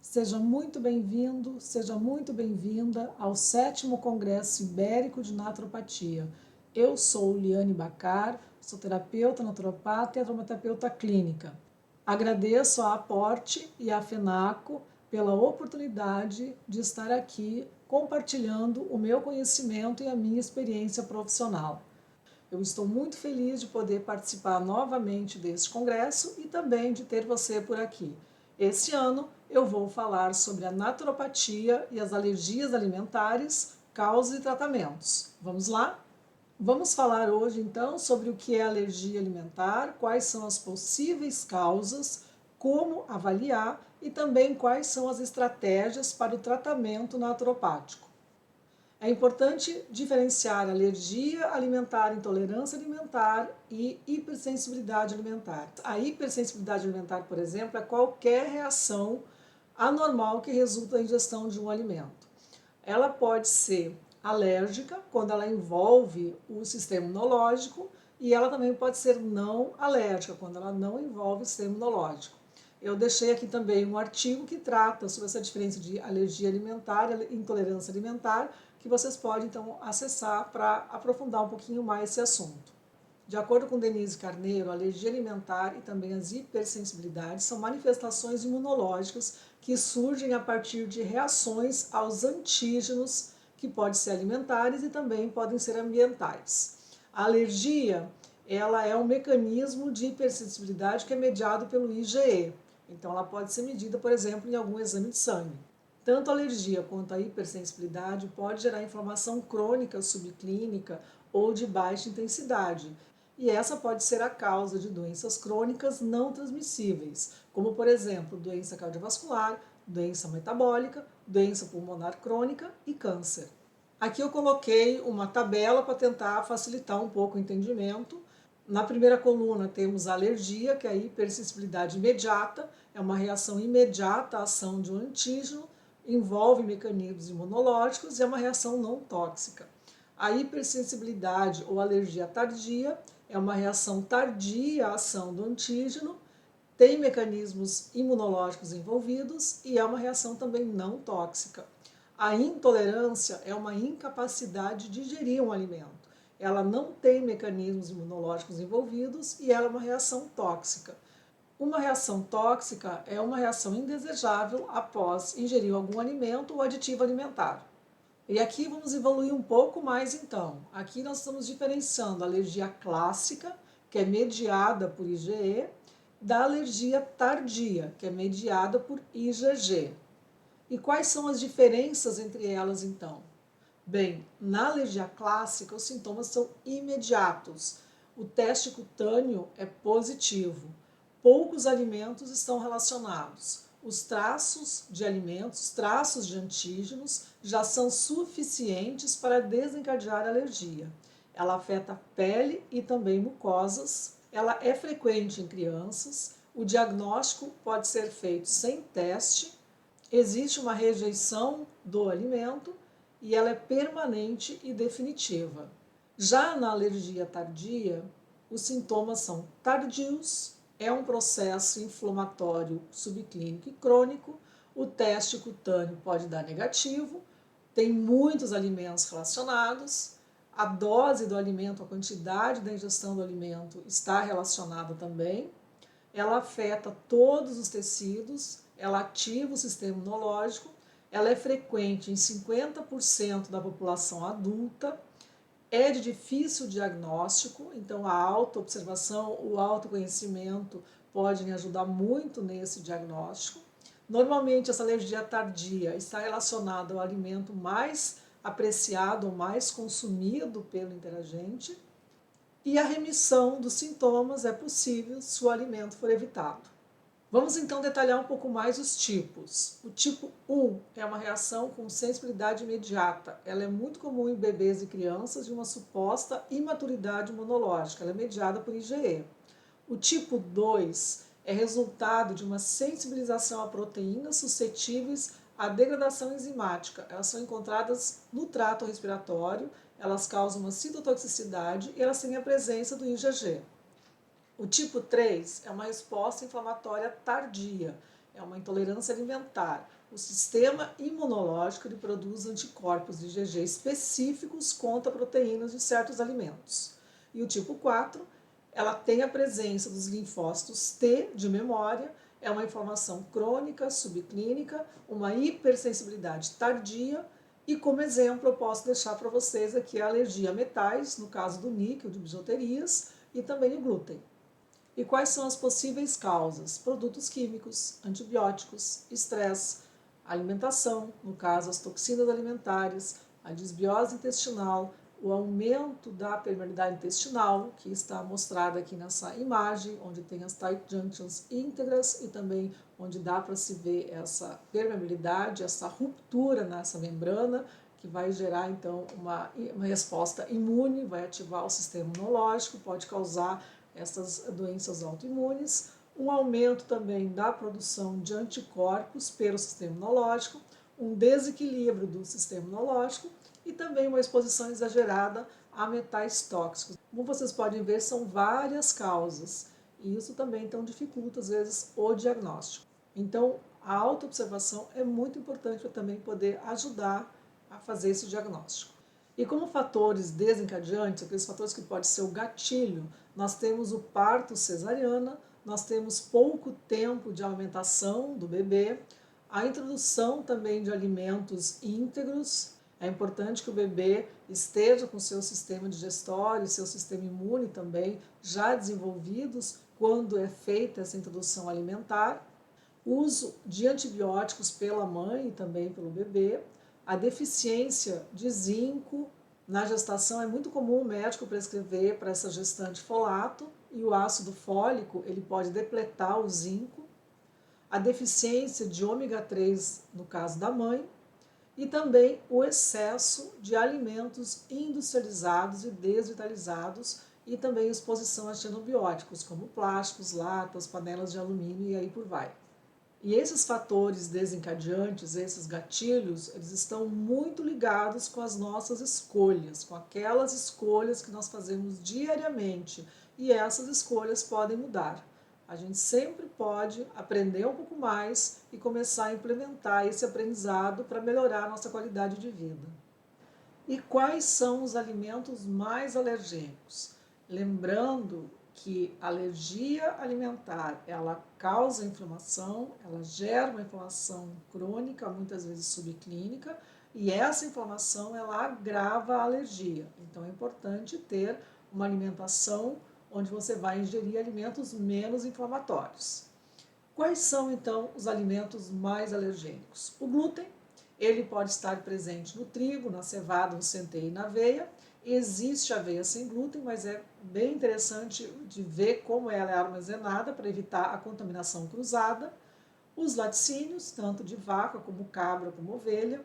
Seja muito bem-vindo, seja muito bem-vinda ao 7º Congresso Ibérico de Naturopatia. Eu sou Liane Bacar, sou terapeuta naturopata e aromaterapeuta clínica. Agradeço a Aporte e a FENACO pela oportunidade de estar aqui compartilhando o meu conhecimento e a minha experiência profissional. Eu estou muito feliz de poder participar novamente deste congresso e também de ter você por aqui. Este ano eu vou falar sobre a naturopatia e as alergias alimentares, causas e tratamentos. Vamos lá? Vamos falar hoje então sobre o que é alergia alimentar, quais são as possíveis causas, como avaliar e também quais são as estratégias para o tratamento naturopático. É importante diferenciar alergia alimentar, intolerância alimentar e hipersensibilidade alimentar. A hipersensibilidade alimentar, por exemplo, é qualquer reação anormal que resulta da ingestão de um alimento. Ela pode ser alérgica, quando ela envolve o sistema imunológico, e ela também pode ser não alérgica, quando ela não envolve o sistema imunológico. Eu deixei aqui também um artigo que trata sobre essa diferença de alergia alimentar e intolerância alimentar, que vocês podem então acessar para aprofundar um pouquinho mais esse assunto. De acordo com Denise Carneiro, a alergia alimentar e também as hipersensibilidades são manifestações imunológicas que surgem a partir de reações aos antígenos, que podem ser alimentares e também podem ser ambientais. A alergia, ela é um mecanismo de hipersensibilidade que é mediado pelo IgE. Então, ela pode ser medida, por exemplo, em algum exame de sangue. Tanto a alergia quanto a hipersensibilidade pode gerar inflamação crônica subclínica ou de baixa intensidade. E essa pode ser a causa de doenças crônicas não transmissíveis, como, por exemplo, doença cardiovascular, doença metabólica, doença pulmonar crônica e câncer. Aqui eu coloquei uma tabela para tentar facilitar um pouco o entendimento. Na primeira coluna temos a alergia, que é a hipersensibilidade imediata, é uma reação imediata à ação de um antígeno, envolve mecanismos imunológicos e é uma reação não tóxica. A hipersensibilidade ou alergia tardia é uma reação tardia à ação do antígeno, tem mecanismos imunológicos envolvidos e é uma reação também não tóxica. A intolerância é uma incapacidade de digerir um alimento. Ela não tem mecanismos imunológicos envolvidos e ela é uma reação tóxica. Uma reação tóxica é uma reação indesejável após ingerir algum alimento ou aditivo alimentar. E aqui vamos evoluir um pouco mais então. Aqui nós estamos diferenciando a alergia clássica, que é mediada por IgE, da alergia tardia, que é mediada por IgG. E quais são as diferenças entre elas então? Bem, na alergia clássica os sintomas são imediatos. O teste cutâneo é positivo. Poucos alimentos estão relacionados. Os traços de alimentos, traços de antígenos, já são suficientes para desencadear a alergia. Ela afeta a pele e também mucosas. Ela é frequente em crianças. O diagnóstico pode ser feito sem teste. Existe uma rejeição do alimento e ela é permanente e definitiva. Já na alergia tardia, os sintomas são tardios, é um processo inflamatório subclínico e crônico, o teste cutâneo pode dar negativo, tem muitos alimentos relacionados, a dose do alimento, a quantidade da ingestão do alimento está relacionada também, ela afeta todos os tecidos, ela ativa o sistema imunológico, ela é frequente em 50% da população adulta, é de difícil diagnóstico, então a autoobservação, o autoconhecimento podem ajudar muito nesse diagnóstico. Normalmente essa alergia tardia está relacionada ao alimento mais apreciado ou mais consumido pelo interagente, e a remissão dos sintomas é possível se o alimento for evitado. Vamos então detalhar um pouco mais os tipos. O tipo 1 é uma reação com sensibilidade imediata. Ela é muito comum em bebês e crianças de uma suposta imaturidade imunológica. Ela é mediada por IgE. O tipo 2 é resultado de uma sensibilização a proteínas suscetíveis à degradação enzimática. Elas são encontradas no trato respiratório, elas causam uma citotoxicidade e elas têm a presença do IgG. O tipo 3 é uma resposta inflamatória tardia. é uma intolerância alimentar. O sistema imunológico ele produz anticorpos IgG específicos contra proteínas de certos alimentos. E o tipo 4, ela tem a presença dos linfócitos T de memória, é uma inflamação crônica, subclínica, uma hipersensibilidade tardia e como exemplo eu posso deixar para vocês aqui a alergia a metais, no caso do níquel, de bijuterias e também o glúten. E quais são as possíveis causas? Produtos químicos, antibióticos, estresse, alimentação, no caso as toxinas alimentares, a desbiose intestinal, o aumento da permeabilidade intestinal, que está mostrada aqui nessa imagem, onde tem as tight junctions íntegras e também onde dá para se ver essa permeabilidade, essa ruptura nessa membrana, que vai gerar então uma resposta imune, vai ativar o sistema imunológico, pode causar essas doenças autoimunes, um aumento também da produção de anticorpos pelo sistema imunológico, um desequilíbrio do sistema imunológico e também uma exposição exagerada a metais tóxicos. Como vocês podem ver, são várias causas e isso também então dificulta às vezes o diagnóstico. Então, a autoobservação é muito importante para também poder ajudar a fazer esse diagnóstico. E como fatores desencadeantes, aqueles fatores que podem ser o gatilho, nós temos o parto cesariana, nós temos pouco tempo de alimentação do bebê, a introdução também de alimentos íntegros. É importante que o bebê esteja com seu sistema digestório, seu sistema imune também já desenvolvidos quando é feita essa introdução alimentar. O uso de antibióticos pela mãe e também pelo bebê. A deficiência de zinco na gestação é muito comum o médico prescrever para essa gestante folato e o ácido fólico ele pode depletar o zinco. A deficiência de ômega 3 no caso da mãe e também o excesso de alimentos industrializados e desvitalizados e também exposição a xenobióticos como plásticos, latas, panelas de alumínio e aí por vai. E esses fatores desencadeantes, esses gatilhos, eles estão muito ligados com as nossas escolhas, com aquelas escolhas que nós fazemos diariamente. E essas escolhas podem mudar. A gente sempre pode aprender um pouco mais e começar a implementar esse aprendizado para melhorar a nossa qualidade de vida. E quais são os alimentos mais alergênicos? Lembrando que a alergia alimentar, ela causa inflamação, ela gera uma inflamação crônica, muitas vezes subclínica, e essa inflamação ela agrava a alergia. Então é importante ter uma alimentação onde você vai ingerir alimentos menos inflamatórios. Quais são então os alimentos mais alergênicos? O glúten, ele pode estar presente no trigo, na cevada, no centeio e na aveia. Existe aveia sem glúten, mas é bem interessante de ver como ela é armazenada para evitar a contaminação cruzada. Os laticínios, tanto de vaca como cabra como ovelha,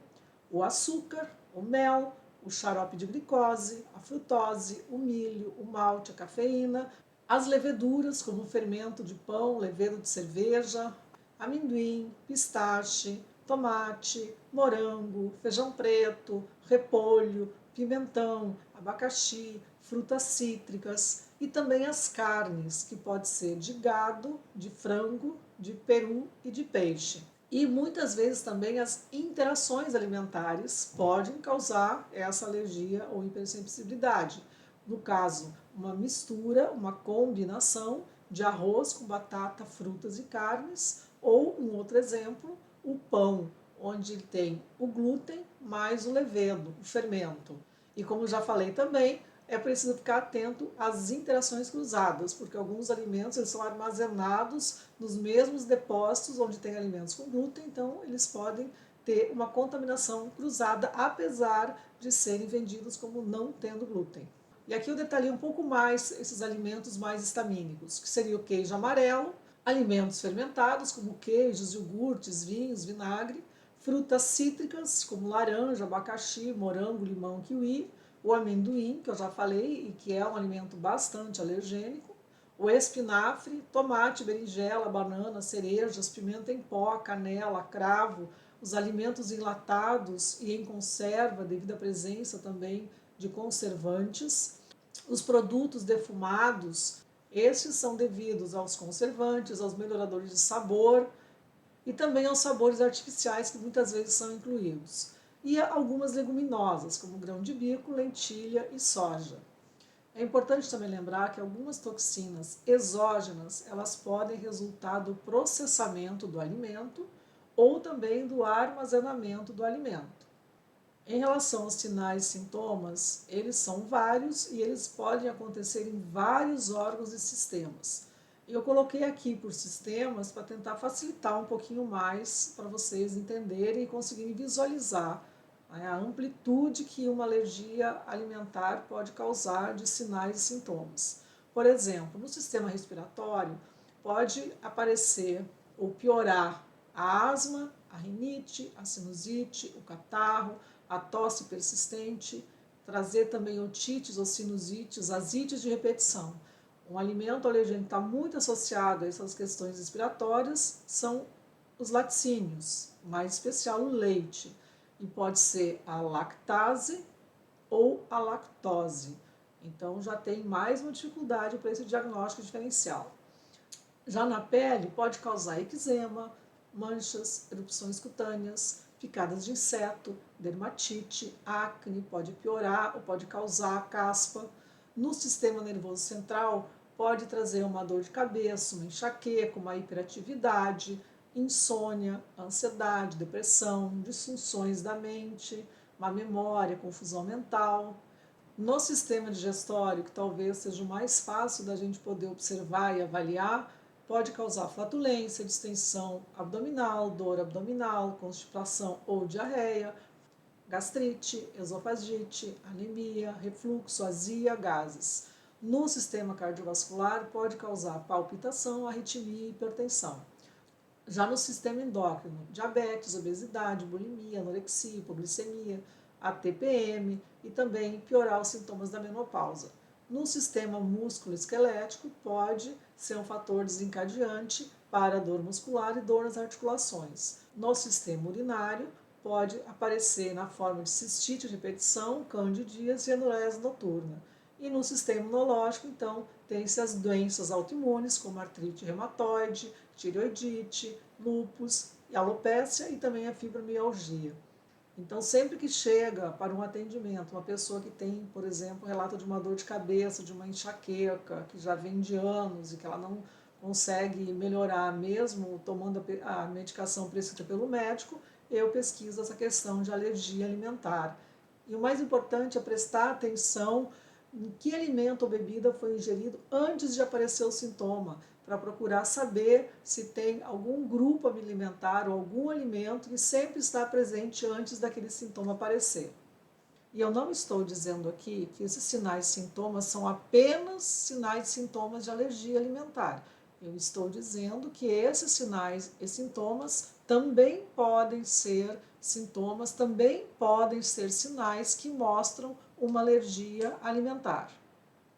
o açúcar, o mel, o xarope de glicose, a frutose, o milho, o malte, a cafeína, as leveduras como o fermento de pão, levedo de cerveja, amendoim, pistache, tomate, morango, feijão preto, repolho, pimentão, abacaxi, frutas cítricas e também as carnes, que pode ser de gado, de frango, de peru e de peixe. E muitas vezes também as interações alimentares podem causar essa alergia ou hipersensibilidade. No caso, uma mistura, uma combinação de arroz com batata, frutas e carnes, ou um outro exemplo, o pão, onde tem o glúten mais o levedo, o fermento. E como já falei também, é preciso ficar atento às interações cruzadas, porque alguns alimentos eles são armazenados nos mesmos depósitos onde tem alimentos com glúten, então eles podem ter uma contaminação cruzada, apesar de serem vendidos como não tendo glúten. E aqui eu detalhei um pouco mais esses alimentos mais histamínicos, que seria o queijo amarelo, alimentos fermentados, como queijos, iogurtes, vinhos, vinagre, frutas cítricas, como laranja, abacaxi, morango, limão, kiwi, o amendoim, que eu já falei, e que é um alimento bastante alergênico, o espinafre, tomate, berinjela, banana, cerejas, pimenta em pó, canela, cravo, os alimentos enlatados e em conserva, devido à presença também de conservantes, os produtos defumados, esses são devidos aos conservantes, aos melhoradores de sabor, e também aos sabores artificiais que muitas vezes são incluídos, e algumas leguminosas, como grão de bico, lentilha e soja. É importante também lembrar que algumas toxinas exógenas, elas podem resultar do processamento do alimento ou também do armazenamento do alimento. Em relação aos sinais e sintomas, eles são vários e eles podem acontecer em vários órgãos e sistemas. Eu coloquei aqui por sistemas para tentar facilitar um pouquinho mais para vocês entenderem e conseguirem visualizar a amplitude que uma alergia alimentar pode causar de sinais e sintomas. Por exemplo, no sistema respiratório pode aparecer ou piorar a asma, a rinite, a sinusite, o catarro, a tosse persistente, trazer também otites ou sinusites, asites de repetição. Um alimento alergênico que está muito associado a essas questões respiratórias são os laticínios, mais especial o leite, e pode ser a lactase ou a lactose. Então já tem mais uma dificuldade para esse diagnóstico diferencial. Já na pele pode causar eczema, manchas, erupções cutâneas, picadas de inseto, dermatite, acne, pode piorar ou pode causar caspa. No sistema nervoso central pode trazer uma dor de cabeça, uma enxaqueca, uma hiperatividade, insônia, ansiedade, depressão, disfunções da mente, má memória, confusão mental. No sistema digestório, que talvez seja o mais fácil da gente poder observar e avaliar, pode causar flatulência, distensão abdominal, dor abdominal, constipação ou diarreia, gastrite, esofagite, anemia, refluxo, azia, gases. No sistema cardiovascular, pode causar palpitação, arritmia e hipertensão. Já no sistema endócrino, diabetes, obesidade, bulimia, anorexia, hipoglicemia, a TPM e também piorar os sintomas da menopausa. No sistema músculo-esquelético, pode ser um fator desencadeante para dor muscular e dor nas articulações. No sistema urinário, pode aparecer na forma de cistite de repetição, candidíase e enurese noturna. E no sistema imunológico, então, tem-se as doenças autoimunes, como artrite reumatoide, tireoidite, lúpus, alopécia e também a fibromialgia. Então, sempre que chega para um atendimento uma pessoa que tem, por exemplo, relato de uma dor de cabeça, de uma enxaqueca, que já vem de anos e que ela não consegue melhorar mesmo tomando a medicação prescrita pelo médico, eu pesquiso essa questão de alergia alimentar. E o mais importante é prestar atenção em que alimento ou bebida foi ingerido antes de aparecer o sintoma, para procurar saber se tem algum grupo alimentar ou algum alimento que sempre está presente antes daquele sintoma aparecer. E eu não estou dizendo aqui que esses sinais e sintomas são apenas sinais e sintomas de alergia alimentar. Eu estou dizendo que esses sinais e sintomas também podem ser sintomas, também podem ser sinais que mostram uma alergia alimentar.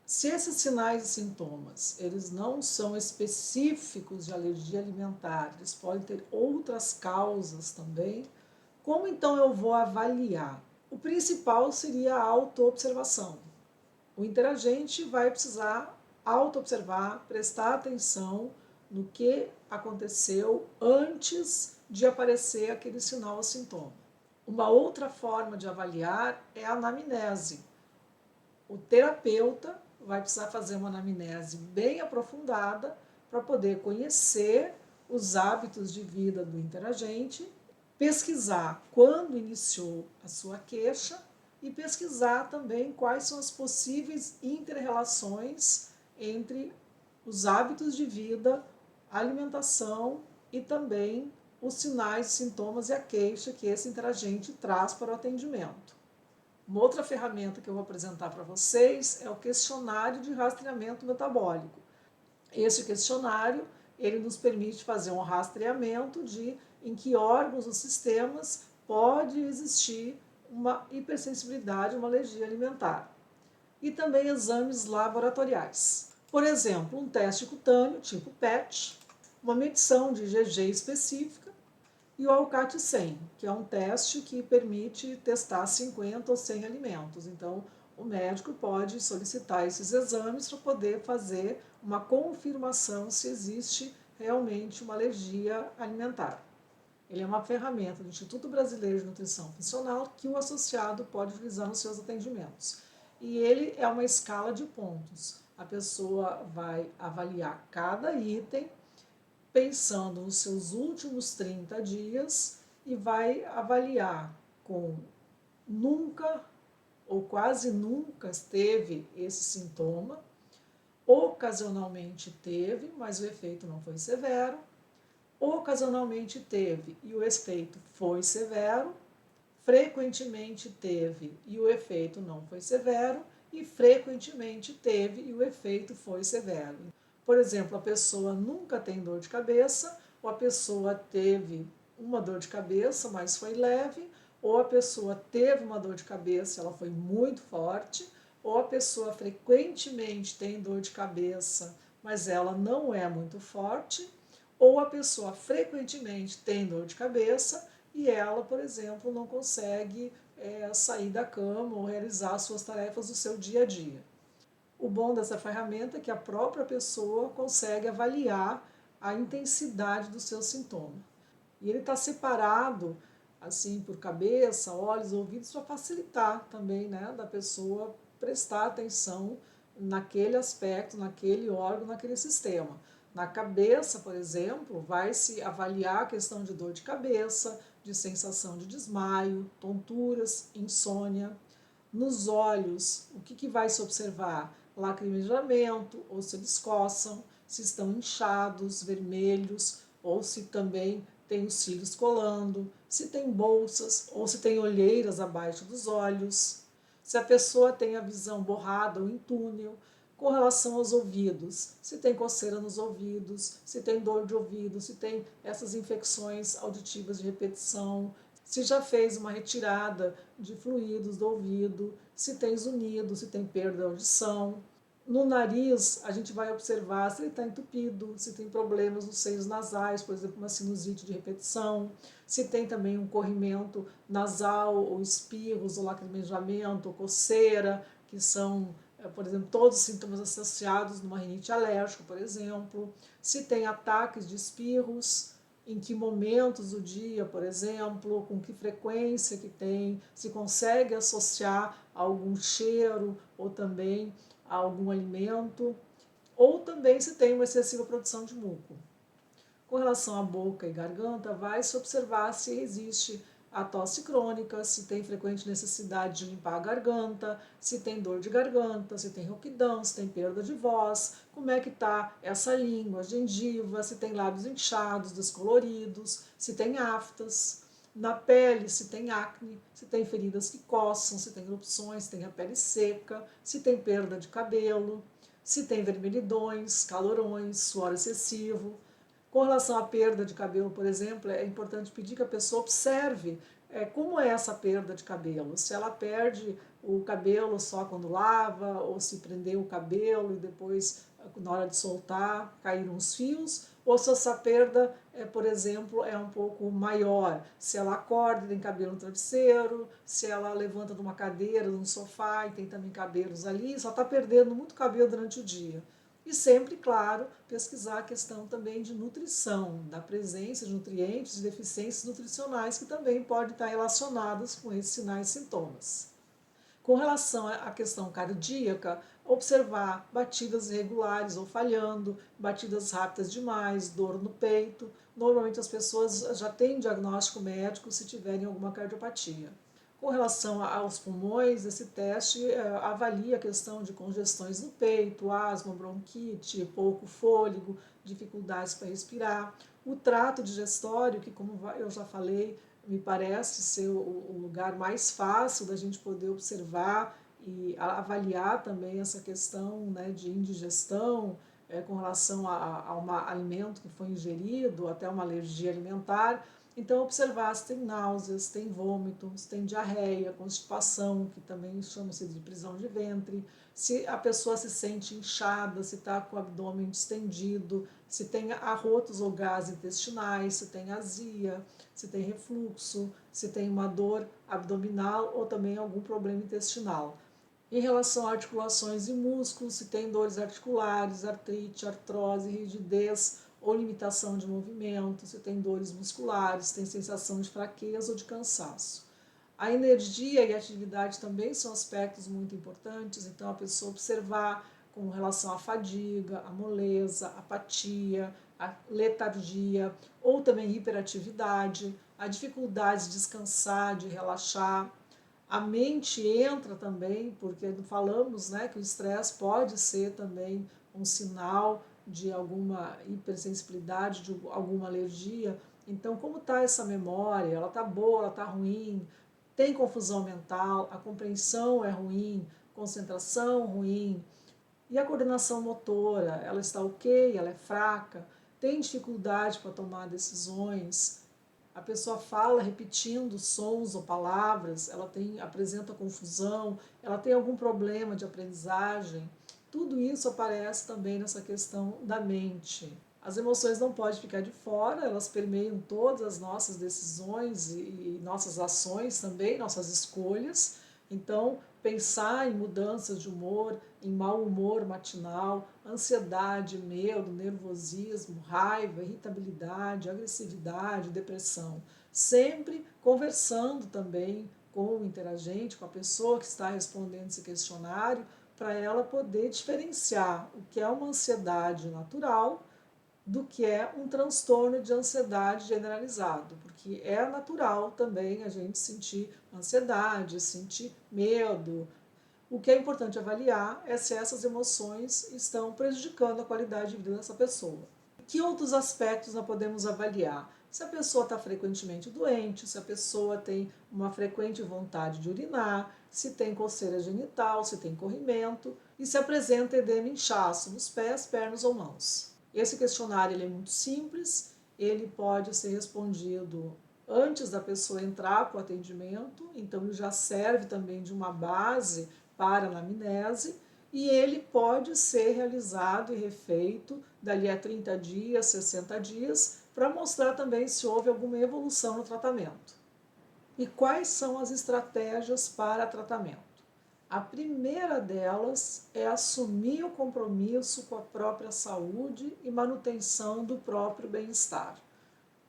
Se esses sinais e sintomas eles não são específicos de alergia alimentar, eles podem ter outras causas também, como então eu vou avaliar? O principal seria a autoobservação. O interagente vai precisar autoobservar, prestar atenção no que aconteceu antes de aparecer aquele sinal ou sintoma. Uma outra forma de avaliar é a anamnese. O terapeuta vai precisar fazer uma anamnese bem aprofundada para poder conhecer os hábitos de vida do interagente, pesquisar quando iniciou a sua queixa e pesquisar também quais são as possíveis inter-relações entre os hábitos de vida, a alimentação e também os sinais, sintomas e a queixa que esse interagente traz para o atendimento. Uma outra ferramenta que eu vou apresentar para vocês é o questionário de rastreamento metabólico. Esse questionário ele nos permite fazer um rastreamento de em que órgãos ou sistemas pode existir uma hipersensibilidade, uma alergia alimentar. E também exames laboratoriais. Por exemplo, um teste cutâneo tipo PET, uma medição de IgG específica, e o Alcat 100, que é um teste que permite testar 50 ou 100 alimentos. Então, o médico pode solicitar esses exames para poder fazer uma confirmação se existe realmente uma alergia alimentar. Ele é uma ferramenta do Instituto Brasileiro de Nutrição Funcional que o associado pode utilizar nos seus atendimentos. E ele é uma escala de pontos. A pessoa vai avaliar cada item pensando nos seus últimos 30 dias e vai avaliar com nunca ou quase nunca teve esse sintoma, ocasionalmente teve, mas o efeito não foi severo, ocasionalmente teve e o efeito foi severo, frequentemente teve e o efeito não foi severo, e frequentemente teve e o efeito foi severo. Por exemplo, a pessoa nunca tem dor de cabeça, ou a pessoa teve uma dor de cabeça, mas foi leve, ou a pessoa teve uma dor de cabeça, ela foi muito forte, ou a pessoa frequentemente tem dor de cabeça, mas ela não é muito forte, ou a pessoa frequentemente tem dor de cabeça e ela, por exemplo, não consegue sair da cama ou realizar suas tarefas do seu dia a dia. O bom dessa ferramenta é que a própria pessoa consegue avaliar a intensidade do seu sintoma. E ele está separado assim por cabeça, olhos, ouvidos, para facilitar também, né, da pessoa prestar atenção naquele aspecto, naquele órgão, naquele sistema. Na cabeça, por exemplo, vai se avaliar a questão de dor de cabeça, de sensação de desmaio, tonturas, insônia. Nos olhos, o que vai se observar? Lacrimejamento, ou se eles coçam, se estão inchados, vermelhos, ou se também tem os cílios colando, se tem bolsas ou se tem olheiras abaixo dos olhos, se a pessoa tem a visão borrada ou em túnel. Com relação aos ouvidos, se tem coceira nos ouvidos, se tem dor de ouvido, se tem essas infecções auditivas de repetição, se já fez uma retirada de fluidos do ouvido, se tem zunido, se tem perda de audição. No nariz, a gente vai observar se ele está entupido, se tem problemas nos seios nasais, por exemplo, uma sinusite de repetição, se tem também um corrimento nasal, ou espirros, ou lacrimejamento, ou coceira, que são, por exemplo, todos os sintomas associados numa rinite alérgica, por exemplo, se tem ataques de espirros, em que momentos do dia, por exemplo, com que frequência que tem, se consegue associar a algum cheiro ou também a algum alimento, ou também se tem uma excessiva produção de muco. Com relação à boca e garganta, vai se observar se existe a tosse crônica, se tem frequente necessidade de limpar a garganta, se tem dor de garganta, se tem rouquidão, se tem perda de voz, como é que está essa língua, gengiva, se tem lábios inchados, descoloridos, se tem aftas. Na pele, se tem acne, se tem feridas que coçam, se tem erupções, se tem a pele seca, se tem perda de cabelo, se tem vermelhidões, calorões, suor excessivo. Com relação à perda de cabelo, por exemplo, é importante pedir que a pessoa observe como é essa perda de cabelo. Se ela perde o cabelo só quando lava, ou se prendeu o cabelo e depois, na hora de soltar, caíram os fios, ou se essa perda, por exemplo, é um pouco maior. Se ela acorda e tem cabelo no travesseiro, se ela levanta de uma cadeira, de um sofá e tem também cabelos ali, só está perdendo muito cabelo durante o dia. E sempre, claro, pesquisar a questão também de nutrição, da presença de nutrientes e deficiências nutricionais que também podem estar relacionadas com esses sinais e sintomas. Com relação à questão cardíaca, observar batidas irregulares ou falhando, batidas rápidas demais, dor no peito. Normalmente as pessoas já têm diagnóstico médico se tiverem alguma cardiopatia. Com relação aos pulmões, esse teste avalia a questão de congestões no peito, asma, bronquite, pouco fôlego, dificuldades para respirar. O trato digestório, que como eu já falei, me parece ser o lugar mais fácil da gente poder observar e avaliar também essa questão, né, de indigestão com relação a um alimento que foi ingerido, até uma alergia alimentar. Então, observar se tem náuseas, se tem vômito, se tem diarreia, constipação, que também chama-se de prisão de ventre, se a pessoa se sente inchada, se está com o abdômen distendido, se tem arrotos ou gases intestinais, se tem azia, se tem refluxo, se tem uma dor abdominal ou também algum problema intestinal. Em relação a articulações e músculos, se tem dores articulares, artrite, artrose, rigidez ou limitação de movimento, se tem dores musculares, tem sensação de fraqueza ou de cansaço. A energia e a atividade também são aspectos muito importantes, então a pessoa observar com relação à fadiga, à moleza, à apatia, à letargia ou também hiperatividade, a dificuldade de descansar, de relaxar. A mente entra também, porque falamos, né, que o estresse pode ser também um sinal de alguma hipersensibilidade, de alguma alergia. Então, como está essa memória? Ela está boa, ela está ruim? Tem confusão mental, a compreensão é ruim, concentração ruim, e a coordenação motora, ela está ok, ela é fraca, tem dificuldade para tomar decisões, a pessoa fala repetindo sons ou palavras, ela apresenta confusão, ela tem algum problema de aprendizagem, tudo isso aparece também nessa questão da mente. As emoções não podem ficar de fora, elas permeiam todas as nossas decisões e nossas ações também, nossas escolhas. Então, pensar em mudanças de humor, em mau humor matinal, ansiedade, medo, nervosismo, raiva, irritabilidade, agressividade, depressão. Sempre conversando também com o interagente, com a pessoa que está respondendo esse questionário, para ela poder diferenciar o que é uma ansiedade natural do que é um transtorno de ansiedade generalizado, porque é natural também a gente sentir ansiedade, sentir medo. O que é importante avaliar é se essas emoções estão prejudicando a qualidade de vida dessa pessoa. Que outros aspectos nós podemos avaliar? Se a pessoa está frequentemente doente, se a pessoa tem uma frequente vontade de urinar, se tem coceira genital, se tem corrimento e se apresenta edema e inchaço nos pés, pernas ou mãos. Esse questionário ele é muito simples, ele pode ser respondido antes da pessoa entrar para o atendimento, então ele já serve também de uma base para a anamnese e ele pode ser realizado e refeito dali a 30 dias, 60 dias, para mostrar também se houve alguma evolução no tratamento. E quais são as estratégias para tratamento? A primeira delas é assumir o compromisso com a própria saúde e manutenção do próprio bem-estar.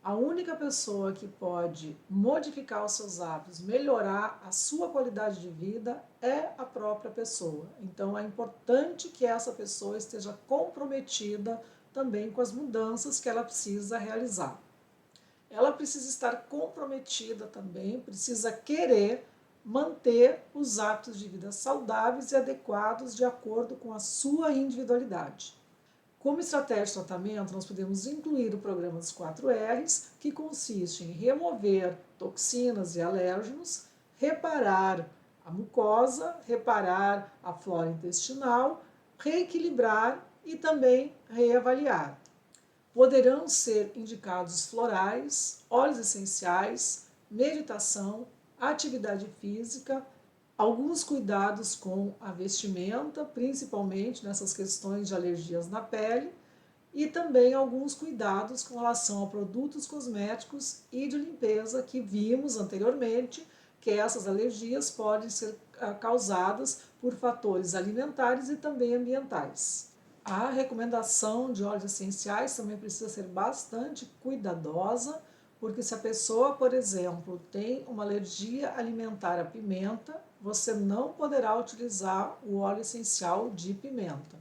A única pessoa que pode modificar os seus hábitos, melhorar a sua qualidade de vida é a própria pessoa. Então é importante que essa pessoa esteja comprometida também com as mudanças que ela precisa realizar. Ela precisa estar comprometida também, precisa querer manter os hábitos de vida saudáveis e adequados de acordo com a sua individualidade. Como estratégia de tratamento, nós podemos incluir o programa dos 4 R's, que consiste em remover toxinas e alérgenos, reparar a mucosa, reparar a flora intestinal, reequilibrar e também reavaliar. Poderão ser indicados florais, óleos essenciais, meditação, atividade física, alguns cuidados com a vestimenta, principalmente nessas questões de alergias na pele, e também alguns cuidados com relação a produtos cosméticos e de limpeza que vimos anteriormente, que essas alergias podem ser causadas por fatores alimentares e também ambientais. A recomendação de óleos essenciais também precisa ser bastante cuidadosa, porque se a pessoa, por exemplo, tem uma alergia alimentar à pimenta, você não poderá utilizar o óleo essencial de pimenta.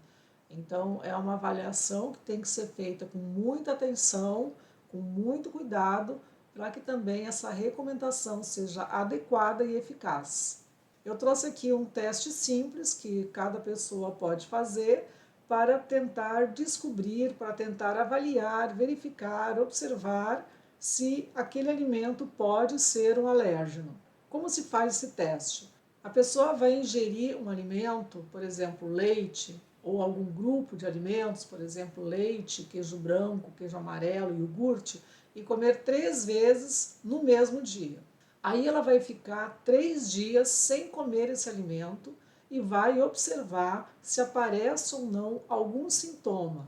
Então, é uma avaliação que tem que ser feita com muita atenção, com muito cuidado, para que também essa recomendação seja adequada e eficaz. Eu trouxe aqui um teste simples que cada pessoa pode fazer para tentar descobrir, para tentar avaliar, verificar, observar se aquele alimento pode ser um alérgeno. Como se faz esse teste? A pessoa vai ingerir um alimento, por exemplo, leite, ou algum grupo de alimentos, por exemplo, leite, queijo branco, queijo amarelo, iogurte, e comer 3 vezes no mesmo dia. Aí ela vai ficar 3 dias sem comer esse alimento e vai observar se aparece ou não algum sintoma.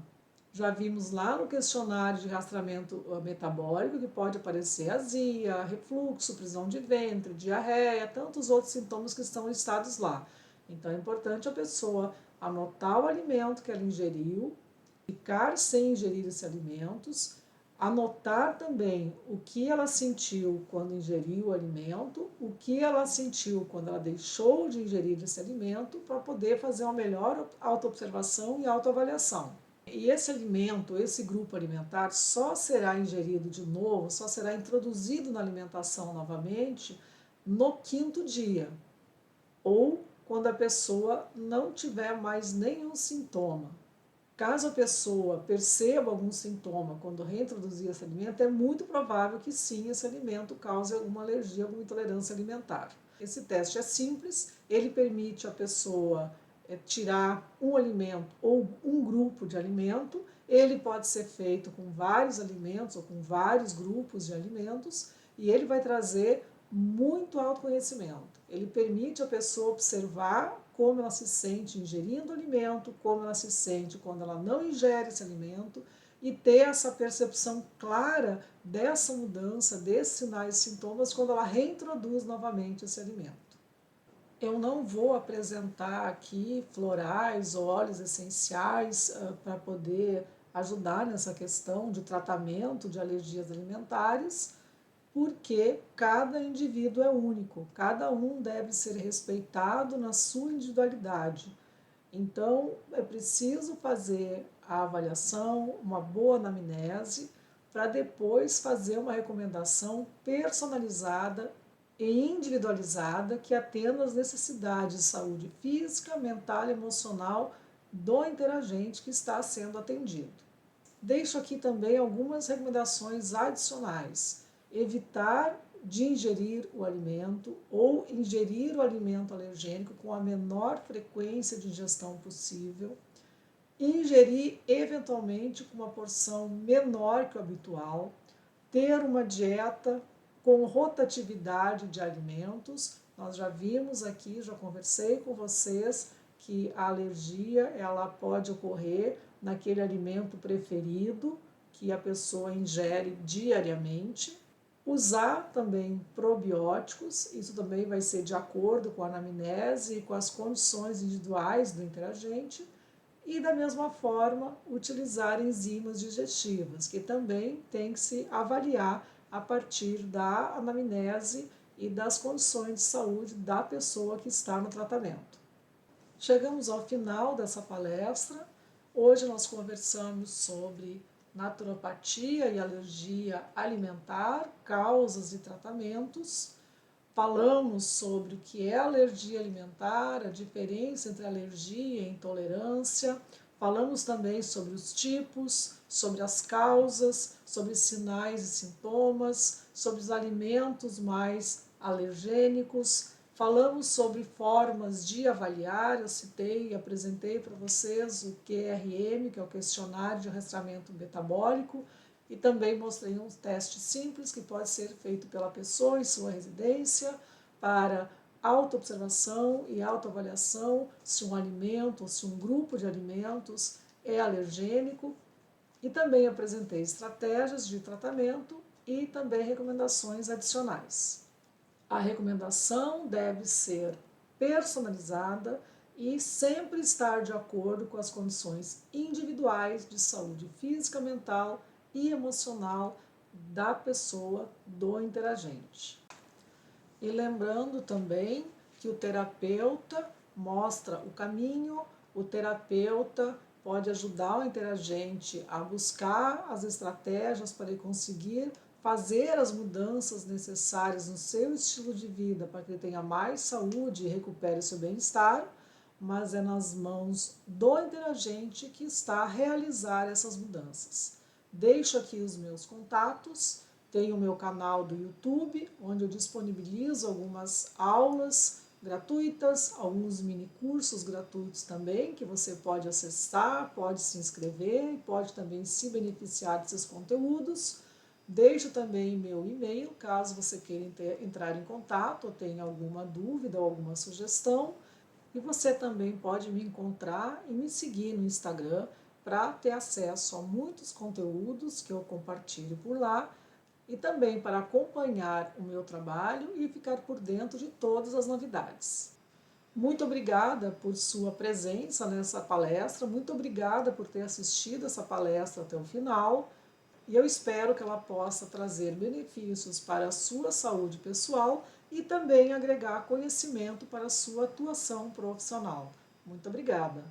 Já vimos lá no questionário de rastreamento metabólico que pode aparecer azia, refluxo, prisão de ventre, diarreia, tantos outros sintomas que estão listados lá. Então é importante a pessoa anotar o alimento que ela ingeriu ficar sem ingerir esses alimentos, anotar também o que ela sentiu quando ingeriu o alimento, o que ela sentiu quando ela deixou de ingerir esse alimento, para poder fazer uma melhor autoobservação e autoavaliação. E esse alimento, esse grupo alimentar, só será ingerido de novo, só será introduzido na alimentação novamente no 5º dia, ou quando a pessoa não tiver mais nenhum sintoma. Caso a pessoa perceba algum sintoma quando reintroduzir esse alimento, é muito provável que sim, esse alimento cause alguma alergia, alguma intolerância alimentar. Esse teste é simples, ele permite a pessoa tirar um alimento ou um grupo de alimento. Ele pode ser feito com vários alimentos ou com vários grupos de alimentos, e ele vai trazer muito autoconhecimento. Ele permite a pessoa observar como ela se sente ingerindo o alimento, como ela se sente quando ela não ingere esse alimento, e ter essa percepção clara dessa mudança, desses sinais e sintomas, quando ela reintroduz novamente esse alimento. Eu não vou apresentar aqui florais ou óleos essenciais para poder ajudar nessa questão de tratamento de alergias alimentares, porque cada indivíduo é único, cada um deve ser respeitado na sua individualidade. Então, é preciso fazer a avaliação, uma boa anamnese, para depois fazer uma recomendação personalizada e individualizada que atenda às necessidades de saúde física, mental e emocional do interagente que está sendo atendido. Deixo aqui também algumas recomendações adicionais. Evitar de ingerir o alimento ou ingerir o alimento alergênico com a menor frequência de ingestão possível. Ingerir eventualmente com uma porção menor que o habitual. Ter uma dieta com rotatividade de alimentos. Nós já vimos aqui, já conversei com vocês que a alergia ela pode ocorrer naquele alimento preferido que a pessoa ingere diariamente. Usar também probióticos, isso também vai ser de acordo com a anamnese e com as condições individuais do interagente. E da mesma forma, utilizar enzimas digestivas, que também tem que se avaliar a partir da anamnese e das condições de saúde da pessoa que está no tratamento. Chegamos ao final dessa palestra. Hoje nós conversamos sobre naturopatia e alergia alimentar, causas e tratamentos. Falamos sobre o que é alergia alimentar, a diferença entre alergia e intolerância. Falamos também sobre os tipos, sobre as causas, sobre sinais e sintomas, sobre os alimentos mais alergênicos. Falamos sobre formas de avaliar. Eu citei e apresentei para vocês o QRM, que é o questionário de rastreamento metabólico, e também mostrei um teste simples que pode ser feito pela pessoa em sua residência para autoobservação e autoavaliação se um alimento ou se um grupo de alimentos é alergênico. E também apresentei estratégias de tratamento e também recomendações adicionais. A recomendação deve ser personalizada e sempre estar de acordo com as condições individuais de saúde física, mental e emocional da pessoa, do interagente. E lembrando também que o terapeuta mostra o caminho, o terapeuta pode ajudar o interagente a buscar as estratégias para ele conseguir fazer as mudanças necessárias no seu estilo de vida para que ele tenha mais saúde e recupere seu bem-estar, mas é nas mãos do interagente que está a realizar essas mudanças. Deixo aqui os meus contatos, tenho o meu canal do YouTube, onde eu disponibilizo algumas aulas gratuitas, alguns mini cursos gratuitos também, que você pode acessar, pode se inscrever e pode também se beneficiar desses conteúdos. Deixo também meu e-mail, caso você queira entrar em contato ou tenha alguma dúvida ou alguma sugestão. E você também pode me encontrar e me seguir no Instagram para ter acesso a muitos conteúdos que eu compartilho por lá e também para acompanhar o meu trabalho e ficar por dentro de todas as novidades. Muito obrigada por sua presença nessa palestra, muito obrigada por ter assistido essa palestra até o final, e eu espero que ela possa trazer benefícios para a sua saúde pessoal e também agregar conhecimento para a sua atuação profissional. Muito obrigada!